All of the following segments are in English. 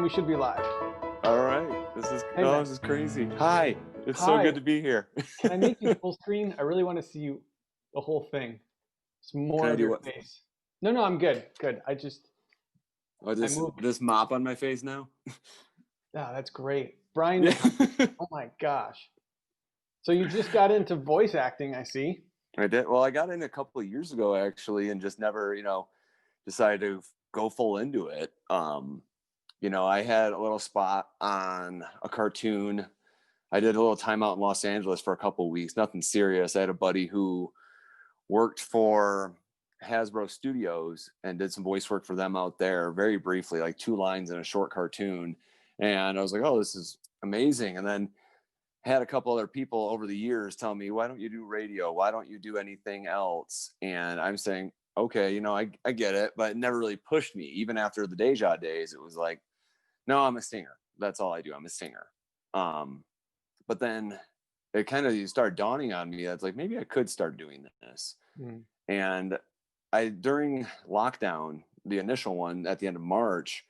Brian, we should be live. All right. Hey, This is crazy. Hi. It's so Hi. good to be here. Can I make you full screen? I really want to see you, the whole thing. It's Can more I of do your what? face. No, I'm good. Good. Oh, I moved. this mop on my face now? Yeah, that's great. Brian, Yeah. oh my gosh. So you just got into voice acting, I see. I did. Well, I got in a couple of years ago actually, and just never, decided to go full into it. I had a little spot on a cartoon. I did a little time out in Los Angeles for a couple of weeks, nothing serious. I had a buddy who worked for Hasbro Studios and did some voice work for them out there very briefly, like 2 lines in a short cartoon. And I was like, oh, this is amazing. And then had a couple other people over the years tell me, why don't you do radio? Why don't you do anything else? And I'm saying, okay, I get it, but it never really pushed me. Even after the Deja days, it was like, no, I'm a singer. That's all I do. I'm a singer. But then it kind of started dawning on me that's like, maybe I could start doing this. Mm. And during lockdown, the initial one at the end of March,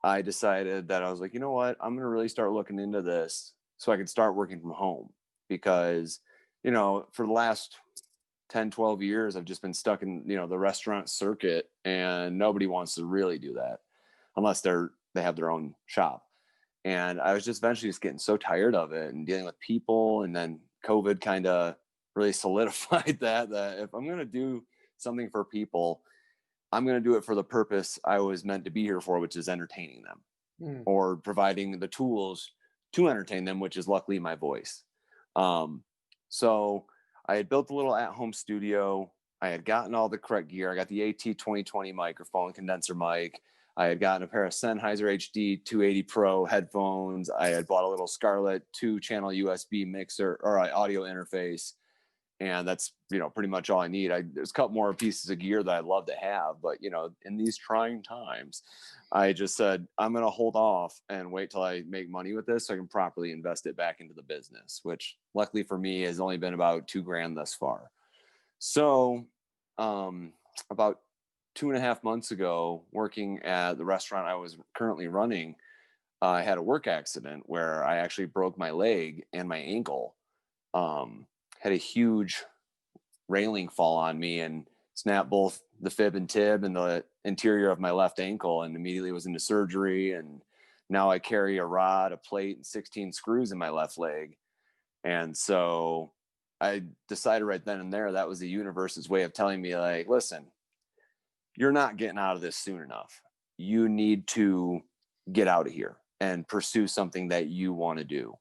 I decided that I was like, you know what, I'm going to really start looking into this so I could start working from home, because, for the last 10, 12 years, I've just been stuck in, the restaurant circuit, and nobody wants to really do that unless they have their own shop. And I was just eventually just getting so tired of it and dealing with people. And then COVID kind of really solidified that if I'm going to do something for people, I'm going to do it for the purpose I was meant to be here for, which is entertaining them or providing the tools to entertain them, which is luckily my voice. So I had built a little at-home studio. I had gotten all the correct gear. I got the AT2020 microphone, condenser mic. I had gotten a pair of Sennheiser HD 280 Pro headphones. I had bought a little Scarlett 2-channel USB mixer or audio interface. And that's, pretty much all I need. There's a couple more pieces of gear that I'd love to have. But, in these trying times, I just said, I'm going to hold off and wait till I make money with this so I can properly invest it back into the business, which luckily for me has only been about $2,000 thus far. So about 2.5 months ago, working at the restaurant I was currently running, I had a work accident where I actually broke my leg and my ankle. Had a huge railing fall on me and snapped both the fib and tib and the interior of my left ankle, and immediately was into surgery. And now I carry a rod, a plate, and 16 screws in my left leg. And so I decided right then and there that was the universe's way of telling me, like, listen, you're not getting out of this soon enough. You need to get out of here and pursue something that you want to do.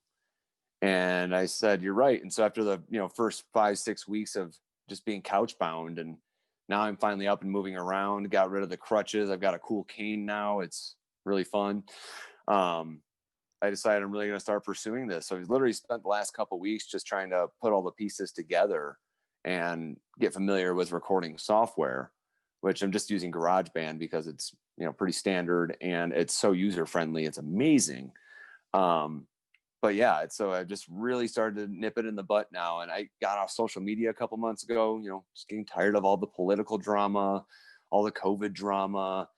And I said, you're right. And so after the, first 5-6 weeks of just being couch bound, and now I'm finally up and moving around, got rid of the crutches. I've got a cool cane now. It's really fun. I decided I'm really going to start pursuing this. So I've literally spent the last couple of weeks just trying to put all the pieces together and get familiar with recording software, which I'm just using GarageBand because it's, pretty standard and it's so user-friendly. It's amazing. But yeah, so I just really started to nip it in the butt now. And I got off social media a couple months ago, just getting tired of all the political drama, all the COVID drama,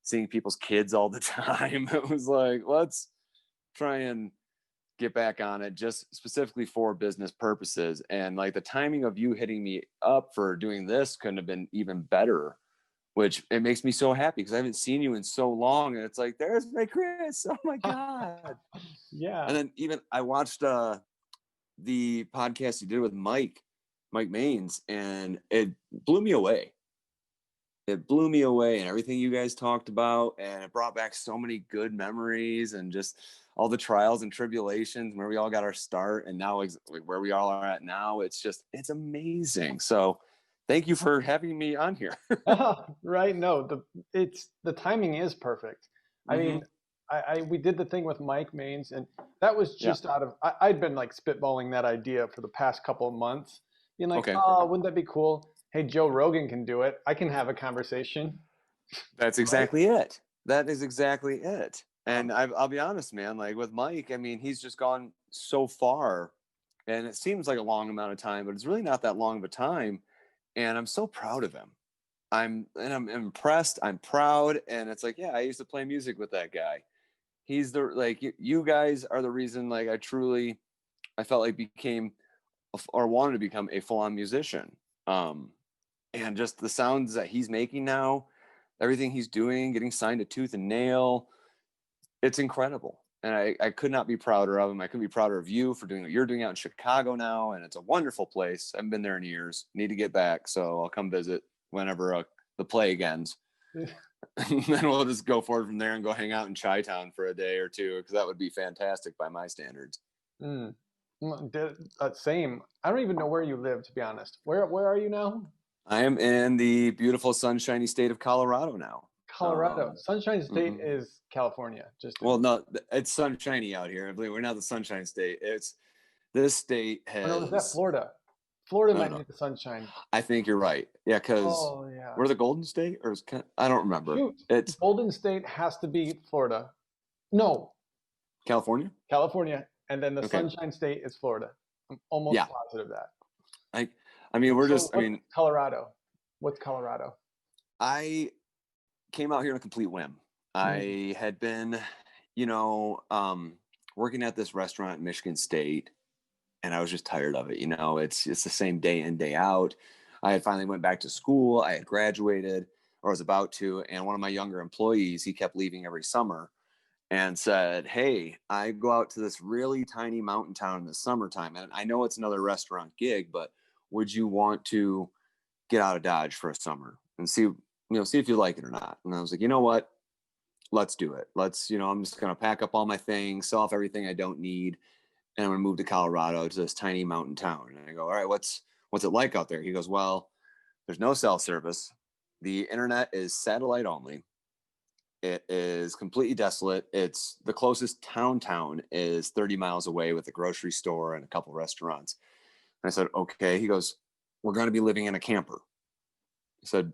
seeing people's kids all the time. It was like, let's try and get back on it just specifically for business purposes. And like the timing of you hitting me up for doing this couldn't have been even better, which it makes me so happy because I haven't seen you in so long. And it's like, there's my Chris. Oh my God. Yeah. And then even I watched the podcast you did with Mike Maines, and it blew me away. It blew me away, and everything you guys talked about, and it brought back so many good memories and just all the trials and tribulations where we all got our start, and now where we all are at now. It's amazing. So thank you for having me on here. Right. No, the timing is perfect. I mean, we did the thing with Mike Maines, and that was just out of, I'd been like spitballing that idea for the past couple of months, being like, oh, wouldn't that be cool? Hey, Joe Rogan can do it. I can have a conversation. That's exactly it. That is exactly it. And I'll be honest, man, like with Mike, I mean, he's just gone so far, and it seems like a long amount of time, but it's really not that long of a time. And I'm so proud of him. I'm impressed. I'm proud. And it's like, yeah, I used to play music with that guy. he's the, like, you guys are the reason, like, I felt like became or wanted to become a full-on musician. And just the sounds that he's making now, everything he's doing, getting signed to tooth and nail, it's incredible. And I could not be prouder of him. I couldn't be prouder of you for doing what you're doing out in Chicago now. And it's a wonderful place. I haven't been there in years. Need to get back. So I'll come visit whenever the plague ends. And then we'll just go forward from there and go hang out in Chi-Town for a day or two, because that would be fantastic by my standards. Same. I don't even know where you live, to be honest. Where are you now? I am in the beautiful sunshiny state of Colorado now. Colorado. Sunshine State is California. No, it's sunshiny out here. I believe we're not the Sunshine State. It's this state has. Oh, no, is that Florida? Florida might get the sunshine. I think you're right. Yeah, because we're the Golden State, or I don't remember. Shoot. It's Golden State has to be Florida. No. California. And then the Sunshine State is Florida. I'm almost positive that. I mean, Colorado. What's Colorado? I came out here on a complete whim. I had been, working at this restaurant in Michigan State, and I was just tired of it. It's the same day in, day out. I had finally went back to school. I had graduated, or was about to, and one of my younger employees, he kept leaving every summer and said, "Hey, I go out to this really tiny mountain town in the summertime, and I know it's another restaurant gig, but would you want to get out of Dodge for a summer and see if you like it or not?" And I was like, you know what? Let's do it. I'm just going to pack up all my things, sell off everything I don't need, and I'm going to move to Colorado, to this tiny mountain town. And I go, all right, what's it like out there? He goes, well, there's no cell service. The internet is satellite only. It is completely desolate. It's the closest town is 30 miles away, with a grocery store and a couple restaurants. And I said, okay. He goes, we're going to be living in a camper. I said,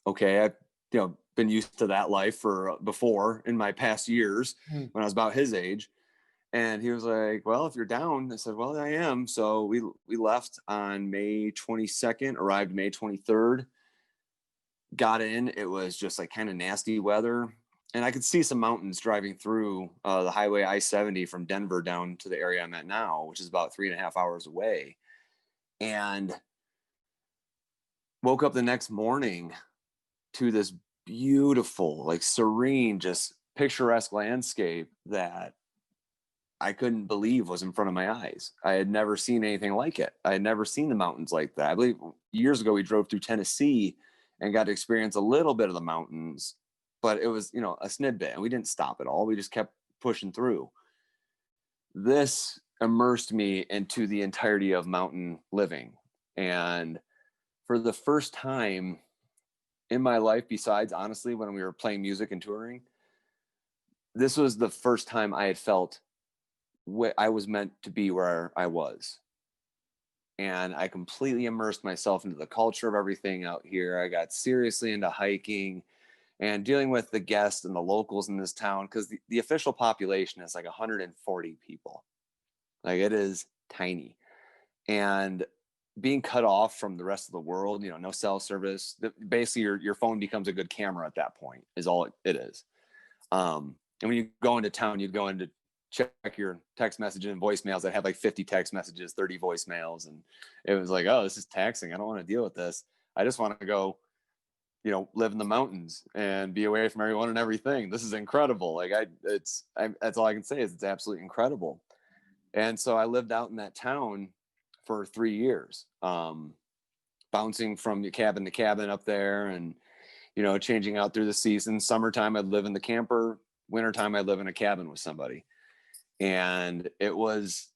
okay. I've been used to that life before in my past years when I was about his age. And he was like, well, if you're down. I said, well, I am. So we left on May 22nd, arrived May 23rd, got in. It was just like kind of nasty weather. And I could see some mountains driving through the highway I-70 from Denver down to the area I'm at now, which is about 3.5 hours away. And woke up the next morning to this beautiful, like serene, just picturesque landscape that I couldn't believe was in front of my eyes. I had never seen anything like it. I had never seen the mountains like that. I believe years ago we drove through Tennessee and got to experience a little bit of the mountains, but it was, a snidbit, and we didn't stop at all. We just kept pushing through. This immersed me into the entirety of mountain living. And for the first time in my life, besides honestly when we were playing music and touring, this was the first time I had felt I was meant to be where I was. And I completely immersed myself into the culture of everything out here. I got seriously into hiking and dealing with the guests and the locals in this town, because the official population is like 140 people. Like, it is tiny. And being cut off from the rest of the world, no cell service, basically your phone becomes a good camera at that point, is all it is. And when you go into town, you'd go into check your text messages and voicemails that have like 50 text messages, 30 voicemails. And it was like, oh, this is taxing. I don't want to deal with this. I just want to go, live in the mountains and be away from everyone and everything. This is incredible. Like that's all I can say is it's absolutely incredible. And so I lived out in that town for 3 years, bouncing from cabin to cabin up there, and, changing out through the season. Summertime, I'd live in the camper. Wintertime, I'd live in a cabin with somebody. And it was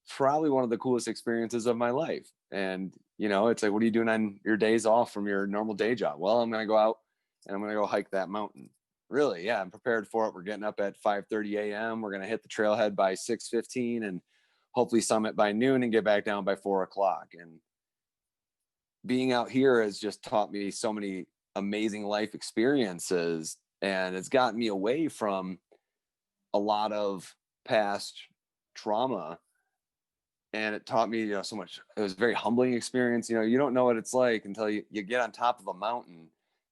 probably one of the coolest experiences of my life. And, it's like, what are you doing on your days off from your normal day job? Well, I'm going to go out and I'm going to go hike that mountain. Really? Yeah, I'm prepared for it. We're getting up at 5:30 a.m. We're going to hit the trailhead by 6:15 and hopefully summit by noon and get back down by 4 o'clock. And being out here has just taught me so many amazing life experiences, and it's gotten me away from a lot of past trauma. And it taught me, so much. It was a very humbling experience. You don't know what it's like until you get on top of a mountain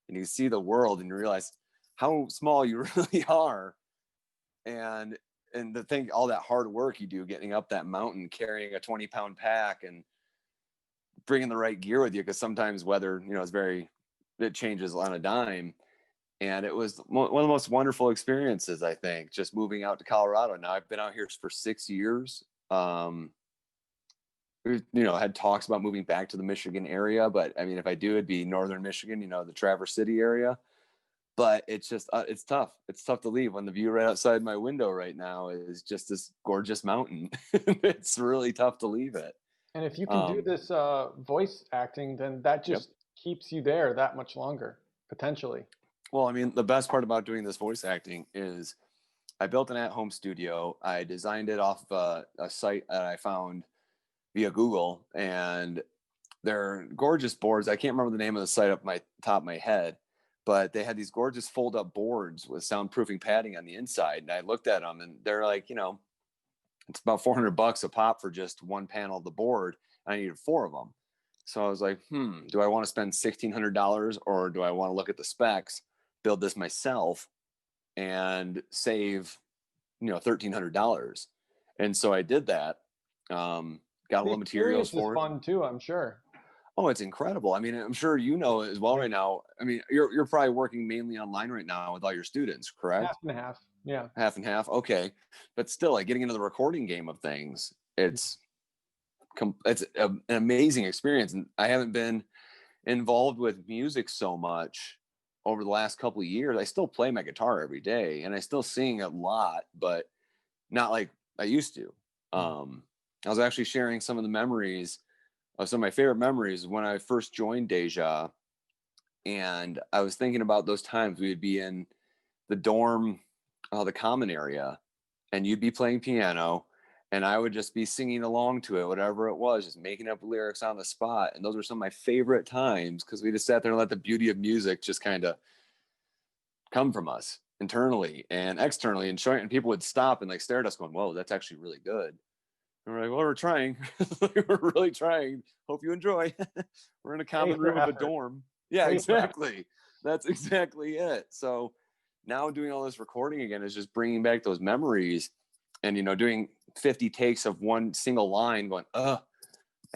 and you see the world and you realize how small you really are. and the thing, all that hard work you do getting up that mountain, carrying a 20-pound pack and bringing the right gear with you, because sometimes weather, it changes on a dime. And it was one of the most wonderful experiences, I think, just moving out to Colorado. Now I've been out here for 6 years. Had talks about moving back to the Michigan area, but I mean, if I do, it'd be northern Michigan, the Traverse City area. But it's just, it's tough. It's tough to leave when the view right outside my window right now is just this gorgeous mountain. It's really tough to leave it. And if you can do this voice acting, then that just keeps you there that much longer, potentially. Well, I mean, the best part about doing this voice acting is I built an at-home studio. I designed it off a site that I found via Google, and they're gorgeous boards. I can't remember the name of the site up my top of my head, but they had these gorgeous fold-up boards with soundproofing padding on the inside. And I looked at them, and they're like, it's about $400 a pop for just one panel of the board. I needed 4 of them. So I was like, do I want to spend $1,600, or do I want to look at the specs, build this myself, and save, $1,300? And so I did that. Got a little materials for it. Fun too, I'm sure. Oh, it's incredible. I mean, I'm sure you know as well right now. I mean, you're probably working mainly online right now with all your students, correct? Half and half. Yeah. Half and half. Okay. But still, like, getting into the recording game of things, it's an amazing experience. And I haven't been involved with music so much over the last couple of years. I still play my guitar every day, and I still sing a lot, but not like I used to. I was actually sharing some of the memories of some of my favorite memories when I first joined Deja. And I was thinking about those times we would be in the dorm, the common area, and you'd be playing piano, and I would just be singing along to it, whatever it was, just making up lyrics on the spot. And those were some of my favorite times, because we just sat there and let the beauty of music just kind of come from us internally and externally, and people would stop and like stare at us going, whoa, that's actually really good. And we're like, well, we're trying. We're really trying. Hope you enjoy. We're in a common room of a dorm. Yeah, exactly. That's exactly it. So now doing all this recording again is just bringing back those memories, and, doing 50 takes of one single line going, I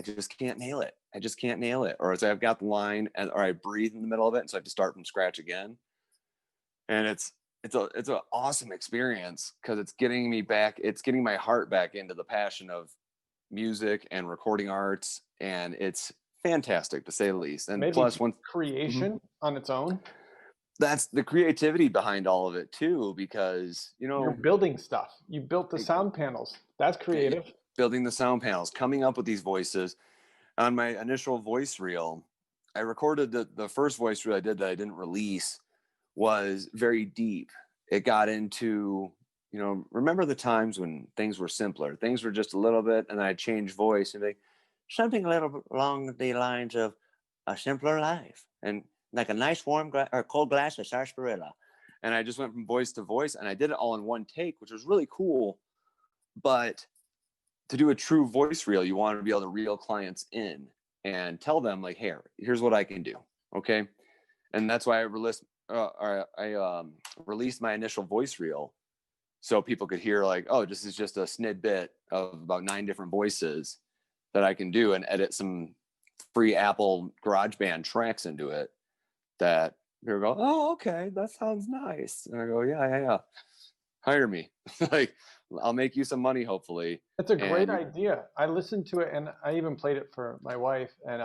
just can't nail it. I just can't nail it. Or as I've got the line or I breathe in the middle of it, and so I have to start from scratch again. And it's an awesome experience, because it's getting me back. It's getting my heart back into the passion of music and recording arts. And it's fantastic, to say the least. And maybe plus creation on its own. That's the creativity behind all of it too, because, you're building stuff. You built the sound panels. That's creative. Building the sound panels, coming up with these voices. On my initial voice reel, I recorded the first voice reel I did that I didn't release was very deep. It got into, remember the times when things were simpler, things were just a little bit, and I changed voice and something a little bit along the lines of a simpler life, and like a nice warm or cold glass of sarsaparilla. And I just went from voice to voice, and I did it all in one take, which was really cool. But to do a true voice reel, you want to be able to reel clients in and tell them, like, hey, here's what I can do. Okay. And that's why I released my initial voice reel, so people could hear, like, oh, this is just a snippet of about 9 different voices that I can do, and edit some free Apple GarageBand tracks into it that people go, oh, okay, that sounds nice. And I go, yeah. Hire me. Like, I'll make you some money, hopefully. That's a great idea. I listened to it, and I even played it for my wife, and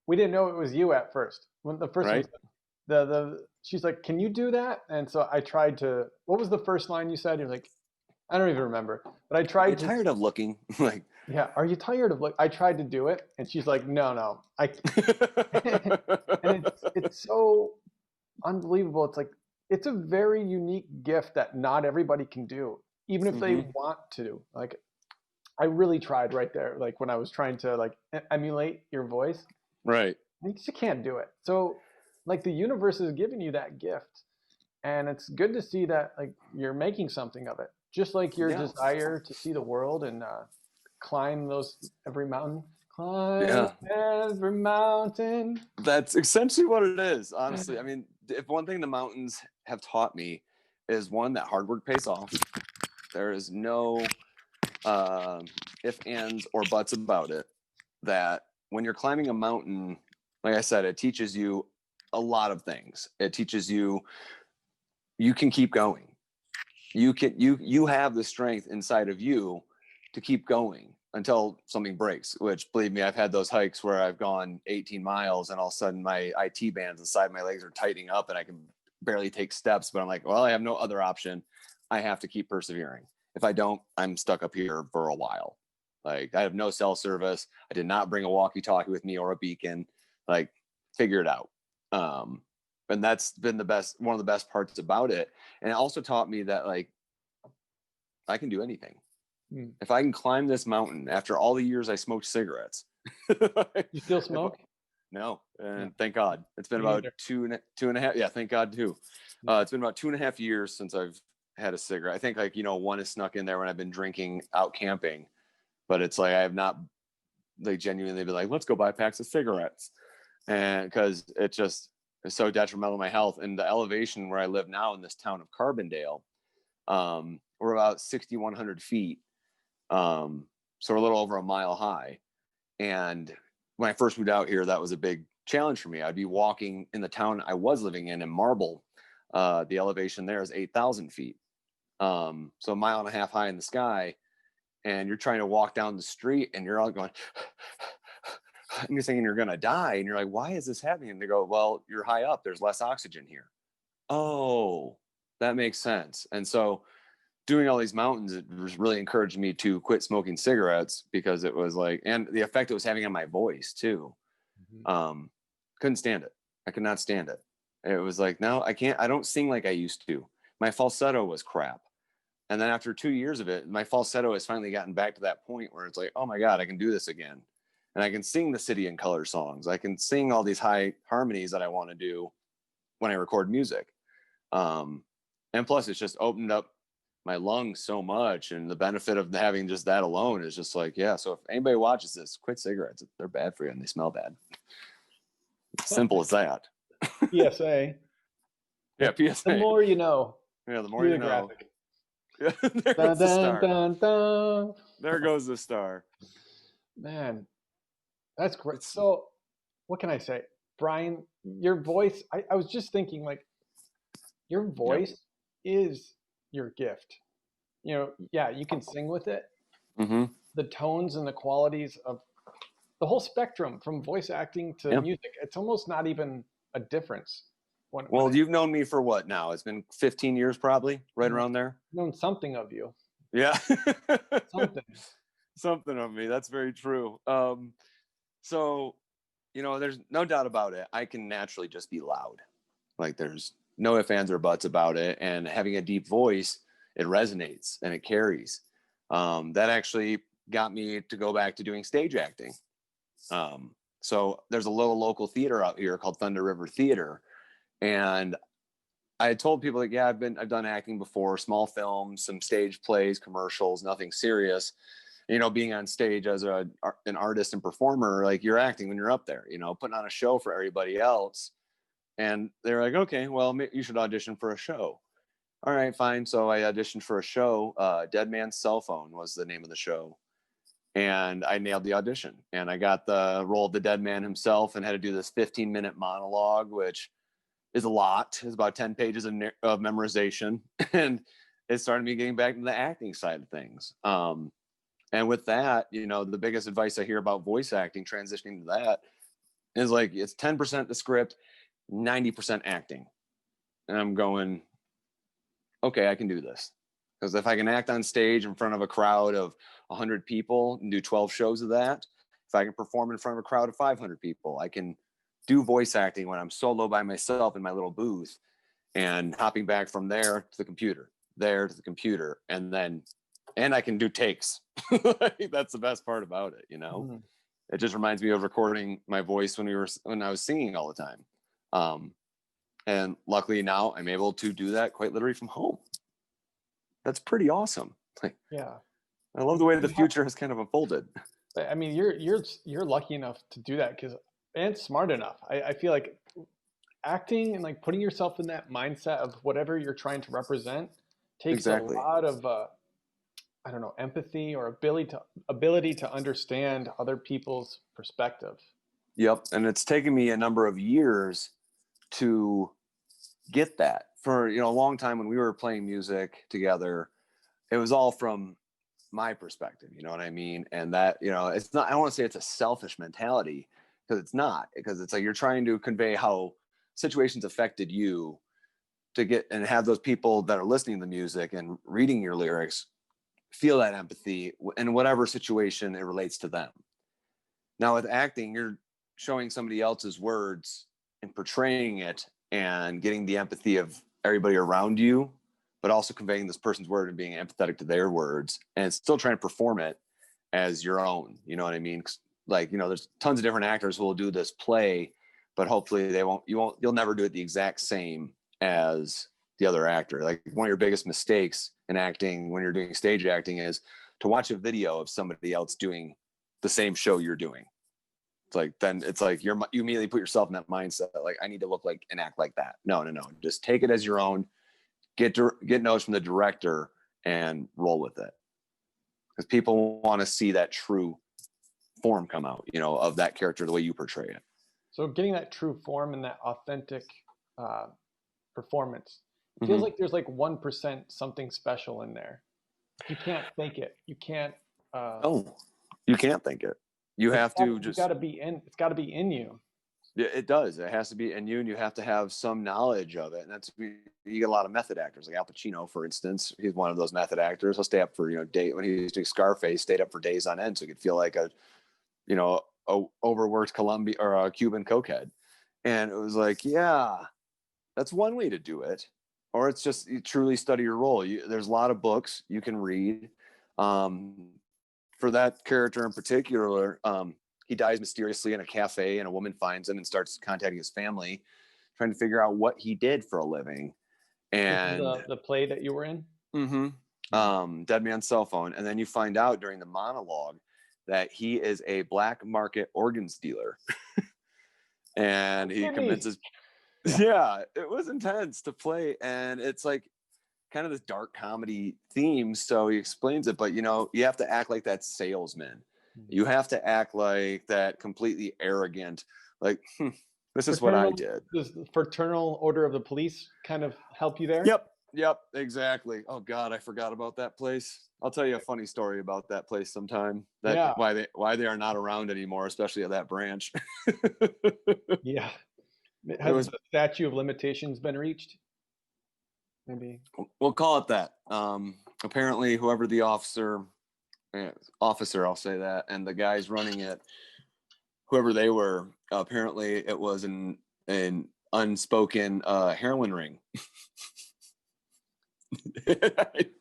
we didn't know it was you at first. When the first one, she's like, can you do that? And so I tried to. What was the first line you said? You're like, I don't even remember, but I tried. You're tired of looking. Like, yeah, are you tired of I tried to do it, and she's like, no, I and it's so unbelievable. It's like, it's a very unique gift that not everybody can do, even if they want to. Like, I really tried right there, like when I was trying to emulate your voice. Right. You just can't do it. So like, the universe is giving you that gift, and it's good to see that you're making something of it, just like your desire to see the world and climb every mountain. Climb every mountain. That's essentially what it is, honestly. I mean, if one thing the mountains have taught me is one, that hard work pays off. There is no if, ands, or buts about it. That when you're climbing a mountain, like I said, it teaches you a lot of things. It teaches you can keep going. You have the strength inside of you to keep going until something breaks, which, believe me, I've had those hikes where I've gone 18 miles and all of a sudden my IT bands inside my legs are tightening up and I can barely take steps, but I'm like, well, I have no other option. I have to keep persevering. If I don't, I'm stuck up here for a while. Like, I have no cell service. I did not bring a walkie-talkie with me or a beacon. Like, figure it out. And that's been one of the best parts about it. And it also taught me that, like, I can do anything. If I can climb this mountain after all the years I smoked cigarettes. You still smoke? No, and thank God. It's been about two and a half. Yeah, thank God too. It's been about 2.5 years since I've had a cigarette. I think, like, one is snuck in there when I've been drinking out camping, but it's like I have not, like, genuinely been like, let's go buy packs of cigarettes, and because it just is so detrimental to my health. And the elevation where I live now in this town of Carbondale, we're about 6,100 feet. So we're a little over a mile high. And when I first moved out here, that was a big challenge for me. I'd be walking in the town I was living in Marble. The elevation there is 8,000 feet. So 1.5 miles high in the sky. And you're trying to walk down the street and you're all going, and you're thinking you're going to die. And you're like, why is this happening? And they go, well, you're high up. There's less oxygen here. Oh, that makes sense. And so doing all these mountains, it was really encouraged me to quit smoking cigarettes, because it was like, and the effect it was having on my voice too. Couldn't stand it. I could not stand it. It was like, no, I can't, I don't sing like I used to. My falsetto was crap. And then after 2 years of it, my falsetto has finally gotten back to that point where it's like, oh my God, I can do this again. And I can sing the City and Color songs. I can sing all these high harmonies that I want to do when I record music. And plus, it's just opened up my lungs so much. And the benefit of having just that alone is just like, yeah. So if anybody watches this, quit cigarettes. They're bad for you and they smell bad. Simple as that. PSA. Yeah, PSA. The more you know. Yeah, the more you know. Graphic. Yeah, there goes the star. Dun, dun. There goes the star. Man, that's great. So what can I say? Brian, your voice, I was just thinking, like, your voice is your gift. Yeah, you can sing with it. The tones and the qualities of the whole spectrum from voice acting to music, it's almost not even a difference. You've known me for what now? It's been 15 years probably, right around there. Known something of you. Yeah. Something of me. That's very true. So, there's no doubt about it. I can naturally just be loud. Like, there's no ifs, ands, or buts about it. And having a deep voice, it resonates and it carries. That actually got me to go back to doing stage acting. So there's a little local theater out here called Thunder River Theater. And I had told people, like, yeah, I've done acting before, small films, some stage plays, commercials, nothing serious. Being on stage as an artist and performer, like, you're acting when you're up there, putting on a show for everybody else. And they're like, okay, well, you should audition for a show. All right, fine. So I auditioned for a show. Dead Man's Cell Phone was the name of the show. And I nailed the audition. And I got the role of the dead man himself and had to do this 15-minute monologue, which is a lot. It's about 10 pages of memorization. And it started me getting back to the acting side of things. And with that, the biggest advice I hear about voice acting, transitioning to that, is like, it's 10% the script, 90% acting. And I'm going, okay, I can do this. Because if I can act on stage in front of a crowd of 100 people and do 12 shows of that, if I can perform in front of a crowd of 500 people, I can do voice acting when I'm solo by myself in my little booth, and hopping back from there to the computer, and I can do takes. That's the best part about it, It just reminds me of recording my voice when I was singing all the time. And luckily now I'm able to do that quite literally from home. That's pretty awesome. Yeah. I love the way the future has kind of unfolded. I mean, you're lucky enough to do that, and smart enough. I feel like acting and like putting yourself in that mindset of whatever you're trying to represent takes a Exactly. lot of I don't know, empathy or ability to understand other people's perspective. Yep. And it's taken me a number of years to get that. For, a long time when we were playing music together, it was all from my perspective, you know what I mean? And that, it's not, I don't want to say it's a selfish mentality, because it's not, because it's like you're trying to convey how situations affected you to get and have those people that are listening to the music and reading your lyrics feel that empathy in whatever situation it relates to them. Now with acting, you're showing somebody else's words and portraying it and getting the empathy of everybody around you, but also conveying this person's word and being empathetic to their words and still trying to perform it as your own. You know what I mean? Like, there's tons of different actors who will do this play, but hopefully you'll never do it the exact same as the other actor. Like, one of your biggest mistakes in acting when you're doing stage acting is to watch a video of somebody else doing the same show you're doing. It's like you immediately put yourself in that mindset, like, I need to look like and act like that. No. Just take it as your own, get notes from the director and roll with it. Because people want to see that true form come out, of that character, the way you portray it. So getting that true form and that authentic performance feels like there's like 1% something special in there. You can't fake it. You can't. You can't think it. You have to just. It's got to be in. It's got to be in you. Yeah, it does. It has to be in you, and you have to have some knowledge of it. And you get a lot of method actors, like Al Pacino, for instance. He's one of those method actors. He'll stay up for when he was doing Scarface, stayed up for days on end, so he could feel like a overworked Colombian or a Cuban cokehead. And it was like, yeah, that's one way to do it. Or it's just you truly study your role. There's a lot of books you can read. For that character in particular, he dies mysteriously in a cafe, and a woman finds him and starts contacting his family, trying to figure out what he did for a living. And the play that you were in? Dead Man's Cell Phone. And then you find out during the monologue that he is a black market organs dealer. And he convinces, yeah, it was intense to play. And it's like kind of this dark comedy theme. So he explains it, but you have to act like that salesman. You have to act like that completely arrogant, like, this is what I did. Does the Fraternal Order of the Police kind of help you there? Yep, exactly. Oh God, I forgot about that place. I'll tell you a funny story about that place sometime. Why they are not around anymore, especially at that branch. Yeah. Has the statute of limitations been reached? Maybe. We'll call it that. Apparently, whoever the officer, I'll say that, and the guys running it, whoever they were, apparently it was an unspoken heroin ring.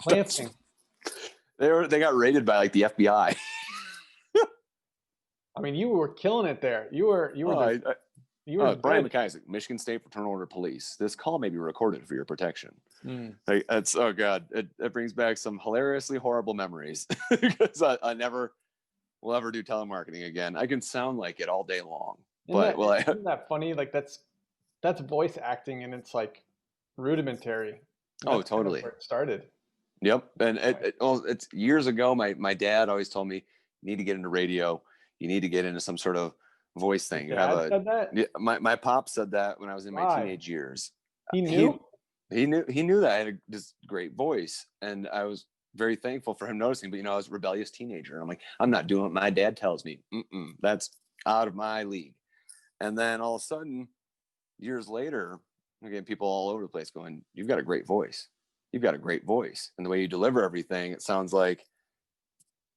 Lansing. They got raided by like the FBI. I mean, you were killing it there. You were Brian McIsaac, Michigan State Fraternal Order Police. This call may be recorded for your protection. Like, that's, oh God, it brings back some hilariously horrible memories, because I never will ever do telemarketing again. I can sound like it all day long, isn't that funny? Like, that's voice acting, and it's like rudimentary. That's totally. Kind of where it started. Yep. And it's years ago. My dad always told me, you need to get into radio. You need to get into some sort of voice thing. Said that? My pop said that when I was in my teenage years. He knew? He knew that I had this great voice, and I was very thankful for him noticing. But I was a rebellious teenager. I'm like, I'm not doing what my dad tells me. That's out of my league. And then all of a sudden, years later, I'm getting people all over the place going, "You've got a great voice. You've got a great voice, and the way you deliver everything, it sounds like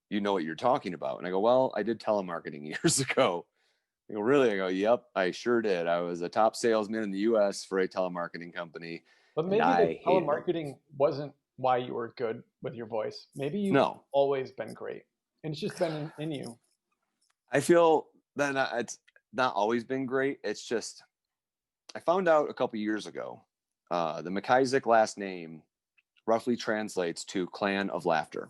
you know what you're talking about." And I go, "Well, I did telemarketing years ago." I go, "Really?" I go, "Yep, I sure did. I was a top salesman in the U.S. for a telemarketing company." But maybe the telemarketing wasn't why you were good with your voice. Maybe you've always been great, and it's just been in you. I feel that it's not always been great. It's just, I found out a couple years ago, the McIsaac last name roughly translates to Clan of Laughter,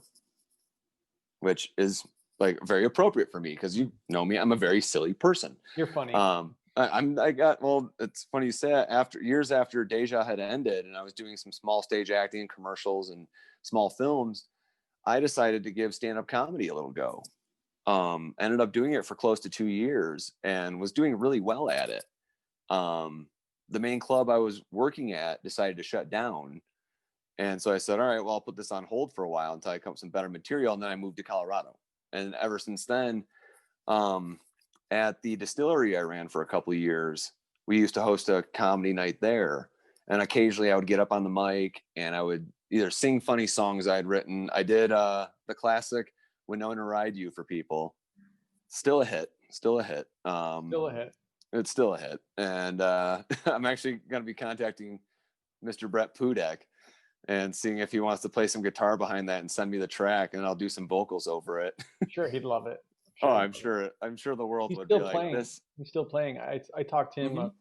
which is like very appropriate for me, because you know me, I'm a very silly person. You're funny. Well, it's funny you say that. Years after Deja had ended and I was doing some small stage acting, commercials, and small films, I decided to give stand-up comedy a little go. Ended up doing it for close to 2 years and was doing really well at it. The main club I was working at decided to shut down. And so I said, all right, well, I'll put this on hold for a while until I come up with some better material. And then I moved to Colorado. And ever since then, at the distillery I ran for a couple of years, we used to host a comedy night there. And occasionally I would get up on the mic and I would either sing funny songs I had written. I did the classic Winona Ride You for people. Still a hit. Still a hit. It's still a hit. And I'm actually going to be contacting Mr. Brett Pudek and seeing if he wants to play some guitar behind that and send me the track, and I'll do some vocals over it. Sure, he'd love it. Sure. Oh, I'm sure the world would be like this. He's still playing. I talked to him a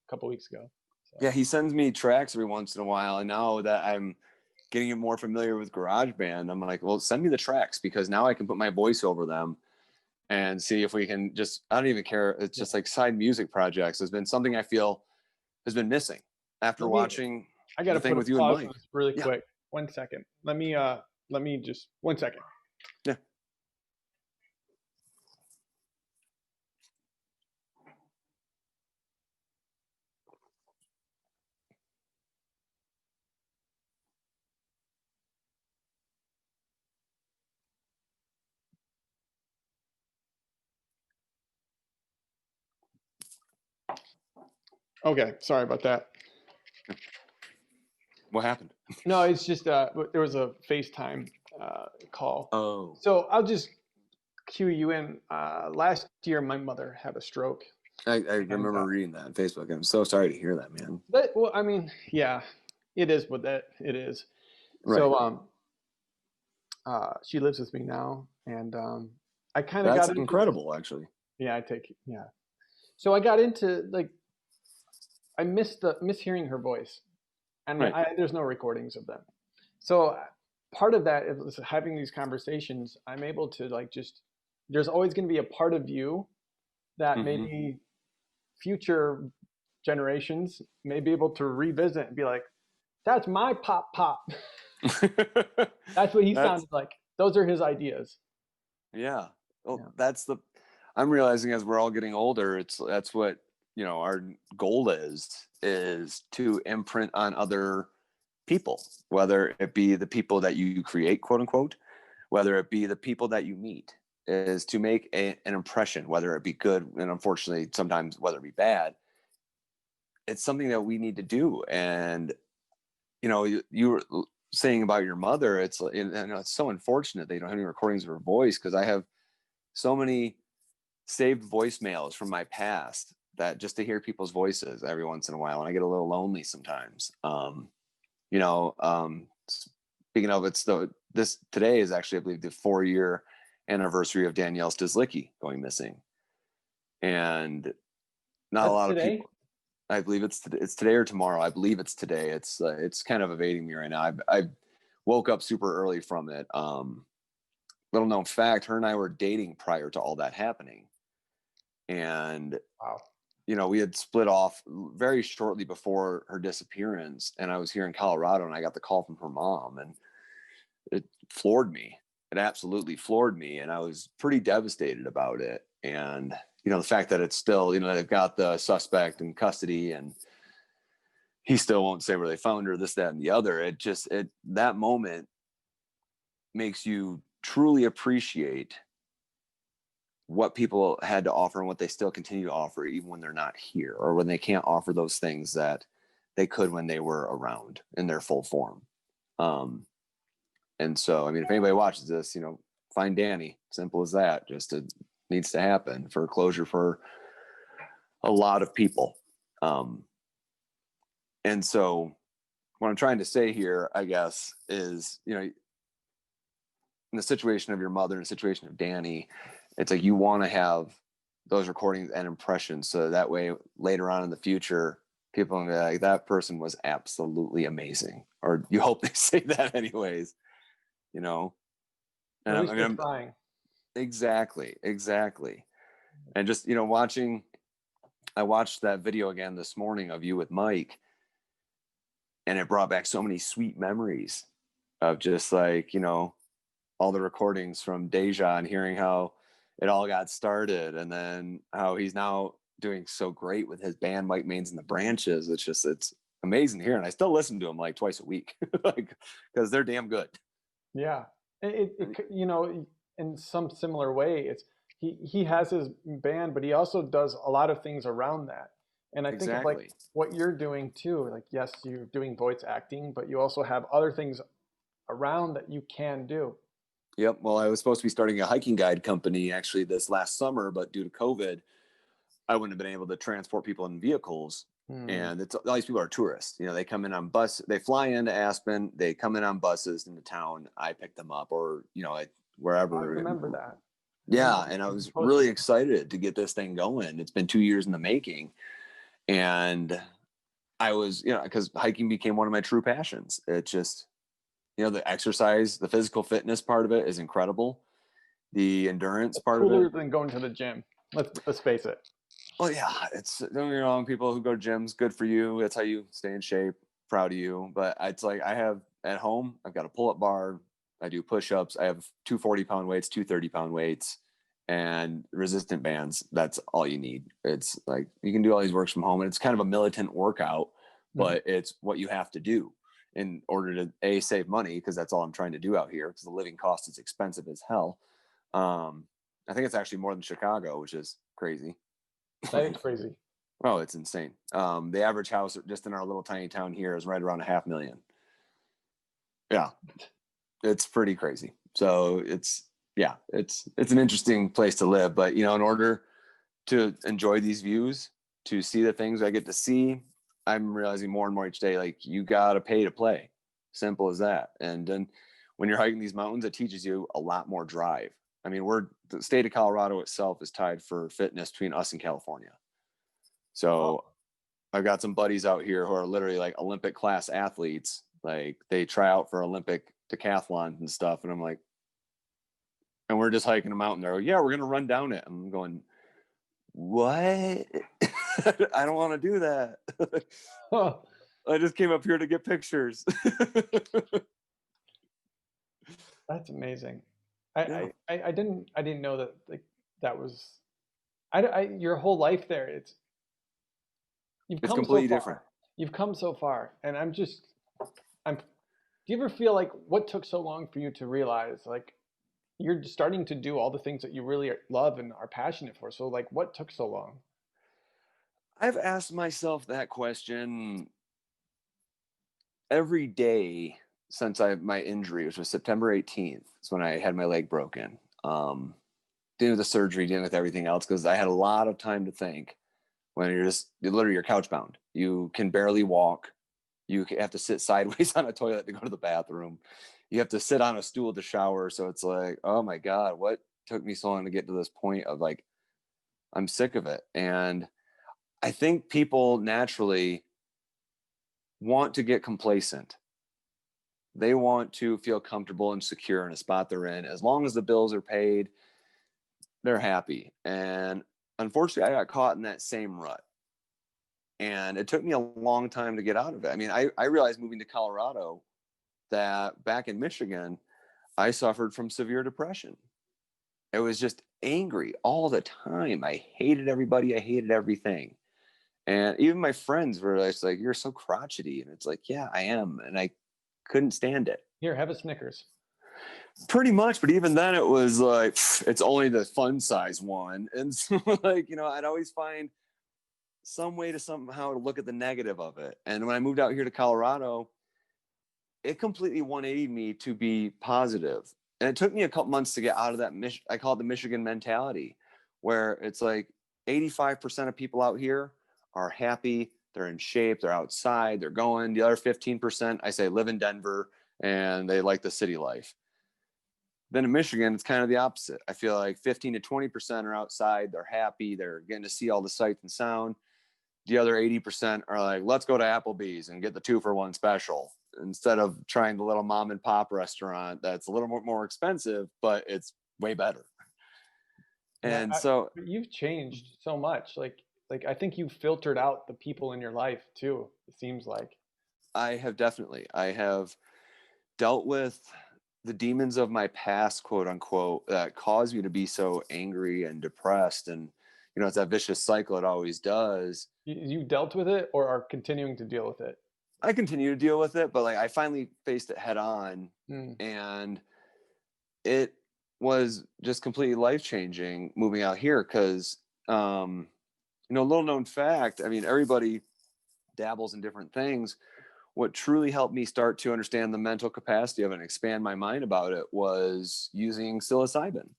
couple weeks ago. So. Yeah, he sends me tracks every once in a while, and now that I'm getting more familiar with GarageBand, I'm like, well, send me the tracks, because now I can put my voice over them and see if we can just, I don't even care. It's just like side music projects has been something I feel has been missing after watching. I got to put a pause on this really quick. 1 second. Let me just 1 second. Yeah. Okay, sorry about that. What happened? No, it's just there was a FaceTime call. Oh. So I'll just cue you in. Last year, my mother had a stroke. I remember reading that on Facebook. I'm so sorry to hear that, man. But, well, I mean, yeah, it is what that it is. Right. So she lives with me now, and I kind of got into incredible, actually. Yeah, So I got into, like, I miss hearing her voice, and right. There's no recordings of them. So part of that is having these conversations. I'm able to, like, just, there's always going to be a part of you that maybe future generations may be able to revisit and be like, that's my pop. That's what he sounded like. Those are his ideas. Yeah. Well, yeah. I'm realizing as we're all getting older, that's what, our goal is to imprint on other people, whether it be the people that you create, quote unquote, whether it be the people that you meet, is to make an impression, whether it be good, and unfortunately sometimes whether it be bad. It's something that we need to do. And you were saying about your mother, it's so unfortunate they don't have any recordings of her voice, because I have so many saved voicemails from my past that just to hear people's voices every once in a while, and I get a little lonely sometimes. Speaking of, today is actually, I believe, the 4-year anniversary of Danielle Stislicki going missing, and not a lot of people. I believe it's today or tomorrow. I believe it's today. It's kind of evading me right now. I woke up super early from it. Little known fact: her and I were dating prior to all that happening, and wow. We had split off very shortly before her disappearance, and I was here in Colorado, and I got the call from her mom, and it floored me. It absolutely floored me, and I was pretty devastated about it. And the fact that it's still, they've got the suspect in custody, and he still won't say where they found her, this, that, and the other. That moment makes you truly appreciate what people had to offer and what they still continue to offer, even when they're not here, or when they can't offer those things that they could when they were around in their full form. And so, I mean, if anybody watches this, find Danny. Simple as that. Just it needs to happen for closure for a lot of people. And so what I'm trying to say here, I guess, is, in the situation of your mother, in the situation of Danny, it's like you want to have those recordings and impressions, so that way later on in the future, people will be like, that person was absolutely amazing. Or you hope they say that anyways, And I'm trying. Exactly. And just, watching I watched that video again this morning of you with Mike, and it brought back so many sweet memories of just like, all the recordings from Deja and hearing how it all got started, and then how he's now doing so great with his band Mike Mains and the Branches. It's amazing to hear, and I still listen to them like twice a week, like, because they're damn good. Yeah, in some similar way, it's he has his band, but he also does a lot of things around that. And I think of like Exactly. what you're doing too. Like, yes, you're doing voice acting, but you also have other things around that you can do. Yep. Well, I was supposed to be starting a hiking guide company actually this last summer, but due to COVID, I wouldn't have been able to transport people in vehicles. Hmm. And all these people are tourists. They come in on bus, they fly into Aspen, they come in on buses into town. I pick them up, or I wherever. remember that. I Yeah, remember and I you was really posted. excited to get this thing going. It's been 2 years in the making, and I was, because hiking became one of my true passions. It's just, the exercise, the physical fitness part of it is incredible. The endurance It's part of it. cooler than going to the gym. Let's face it. Well, yeah, don't get me wrong. People who go to gyms, good for you. That's how you stay in shape. Proud of you. But it's like I have at home, I've got a pull-up bar. I do push-ups. I have two 40-pound weights, two 30-pound weights, and resistant bands. That's all you need. It's like you can do all these works from home, and it's kind of a militant workout, Mhm. but it's what you have to do in order to save money, because that's all I'm trying to do out here, because the living cost is expensive as hell. I think it's actually more than Chicago, which is crazy. That is crazy. Oh, it's insane. The average house just in our little tiny town here is right around $500,000. Yeah, it's pretty crazy. So it's an interesting place to live. But in order to enjoy these views, to see the things I get to see, I'm realizing more and more each day, like, you gotta pay to play. Simple as that. And then when you're hiking these mountains, it teaches you a lot more drive. I mean, the state of Colorado itself is tied for fitness between us and California. So Wow. I've got some buddies out here who are literally like Olympic class athletes. Like, they try out for Olympic decathlon and stuff. And I'm like, and we're just hiking a mountain. They're like, yeah, we're going to run down it. I'm going, what? I don't want to do that. I just came up here to get pictures. That's amazing. Yeah, I didn't know that, like, that was your whole life there. You've it's come so completely different. far. You've come so far, and I'm. Do you ever feel like what took so long for you to realize, like, you're starting to do all the things that you really love and are passionate for? So, like, what took so long? I've asked myself that question every day since my injury, which was September 18th. It's when I had my leg broken. Dealing with the surgery, dealing with everything else, because I had a lot of time to think. When you're literally, you're couch bound. You can barely walk. You have to sit sideways on a toilet to go to the bathroom. You have to sit on a stool to shower. So it's like, oh my God, what took me so long to get to this point of, like, I'm sick of it. And I think people naturally want to get complacent. They want to feel comfortable and secure in a spot they're in. As long as the bills are paid, they're happy. And unfortunately, I got caught in that same rut. And it took me a long time to get out of it. I mean, I realized moving to Colorado that back in Michigan, I suffered from severe depression. It was just angry all the time. I hated everybody. I hated everything. And even my friends were just like, you're so crotchety. And it's like, yeah, I am. And I couldn't stand it. Here, have a Snickers. Pretty much. But even then, it was like, it's only the fun size one. And so, like, I'd always find some way to somehow to look at the negative of it. And when I moved out here to Colorado, it completely 180 me to be positive. And it took me a couple months to get out of that. I call it the Michigan mentality, where it's like 85% of people out here are happy. They're in shape. They're outside. They're going. The other 15%, I say, live in Denver and they like the city life. Then in Michigan, it's kind of the opposite. I feel like 15 to 20% are outside. They're happy. They're getting to see all the sights and sound. The other 80% are like, let's go to Applebee's and get the 2-for-1 special instead of trying the little mom and pop restaurant that's a little more expensive, but it's way better. Yeah, And so, but you've changed so much. Like, like I think you filtered out the people in your life too, it seems like. I have dealt with the demons of my past, quote unquote, that caused me to be so angry and depressed. And, it's that vicious cycle it always does. You dealt with it or are continuing to deal with it? I continue to deal with it, but like I finally faced it head on, and it was just completely life changing moving out here. Cause, little known fact, I mean, everybody dabbles in different things. What truly helped me start to understand the mental capacity of it and expand my mind about it was using psilocybin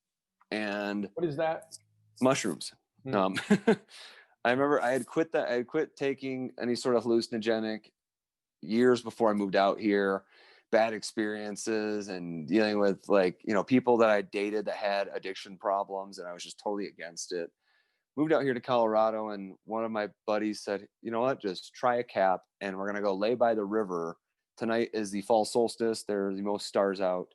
and What is that? mushrooms. I remember I had quit taking any sort of hallucinogenic years before I moved out here. Bad experiences and dealing with people that I dated that had addiction problems, and I was just totally against it. Moved out here to Colorado, and one of my buddies said, you know what, just try a cap, and we're going to go lay by the river. Tonight is the fall solstice. There's the most stars out,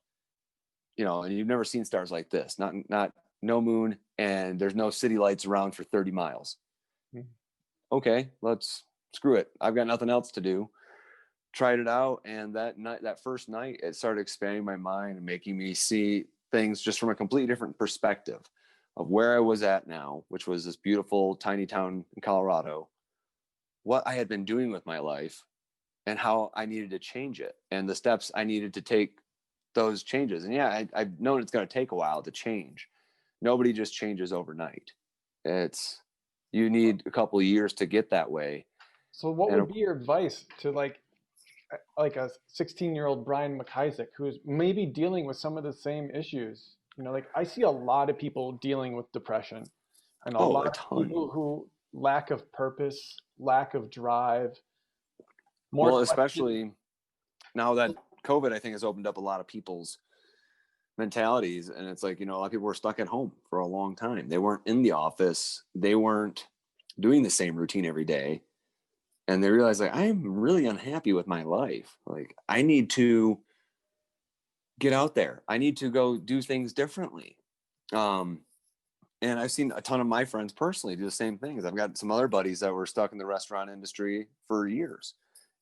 and you've never seen stars like this. Not no moon, and there's no city lights around for 30 miles. Okay, let's screw it. I've got nothing else to do. Tried it out, and that first night, it started expanding my mind and making me see things just from a completely different perspective of where I was at now, which was this beautiful tiny town in Colorado, what I had been doing with my life, and how I needed to change it, and the steps I needed to take those changes. And yeah, I've known it's going to take a while to change. Nobody just changes overnight. You need a couple of years to get that way. So what would be your advice to like a 16-year-old Brian McIsaac who's maybe dealing with some of the same issues? Like I see a lot of people dealing with depression, and a lot of people who lack of purpose, lack of drive. Especially now that COVID, I think, has opened up a lot of people's mentalities. And it's like, a lot of people were stuck at home for a long time. They weren't in the office. They weren't doing the same routine every day. And they realized, like, I'm really unhappy with my life. Like, I need to get out there. I need to go do things differently. And I've seen a ton of my friends personally do the same things. I've got some other buddies that were stuck in the restaurant industry for years,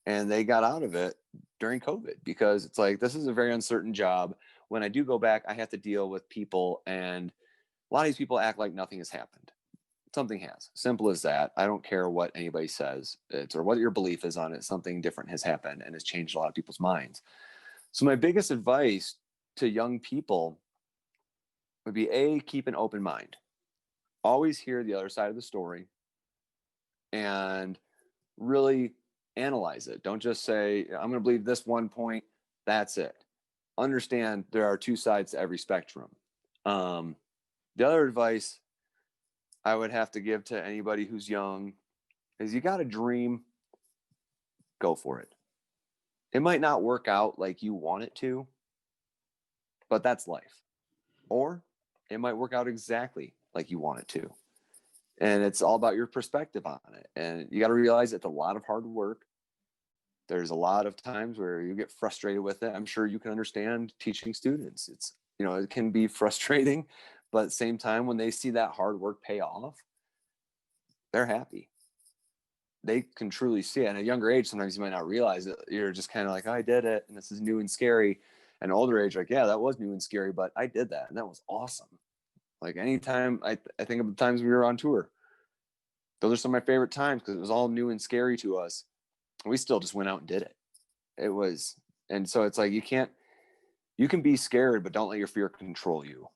and they got out of it during COVID because it's like, this is a very uncertain job. When I do go back, I have to deal with people, and a lot of these people act like nothing has happened. Something has. Simple as that. I don't care what anybody says, or what your belief is on it. Something different has happened and has changed a lot of people's minds. So my biggest advice to young people would be keep an open mind. Always hear the other side of the story and really analyze it. Don't just say, I'm going to believe this one point. That's it. Understand there are two sides to every spectrum. The other advice I would have to give to anybody who's young is you got a dream, go for it. It might not work out like you want it to, but that's life. Or it might work out exactly like you want it to. And it's all about your perspective on it. And you got to realize it's a lot of hard work. There's a lot of times where you get frustrated with it. I'm sure you can understand teaching students. It's, it can be frustrating, but at the same time, when they see that hard work pay off, they're happy. They can truly see it. And at a younger age, sometimes you might not realize it. You're just kind of like, oh, I did it, and this is new and scary. And older age, like, yeah, that was new and scary, but I did that, and that was awesome. Like anytime I think of the times we were on tour, those are some of my favorite times because it was all new and scary to us. We still just went out and did it. It was, and so it's like you can be scared, but don't let your fear control you.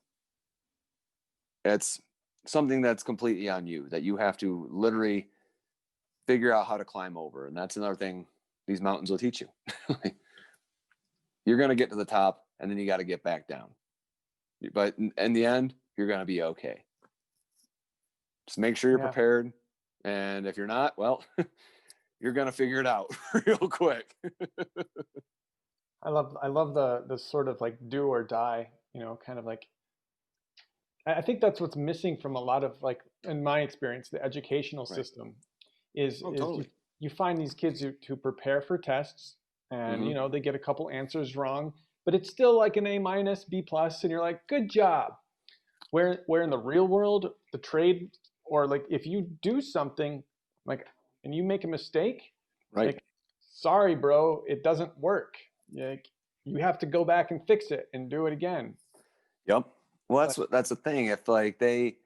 It's something that's completely on you that you have to literally figure out how to climb over. And that's another thing these mountains will teach you. You're going to get to the top, and then you got to get back down. But in the end, you're going to be okay. Just make sure you're prepared. And if you're not, well, you're going to figure it out real quick. I love the sort of like do or die, kind of like, I think that's what's missing from a lot of, like, in my experience, the educational system is totally. you find these kids who prepare for tests, and they get a couple answers wrong, but it's still like an A-, B+, and you're like, good job. Where in the real world, the trade or like if you do something like and you make a mistake, Right. like sorry, bro, it doesn't work. Like you have to go back and fix it and do it again. Yep. Well, But that's the thing. If like they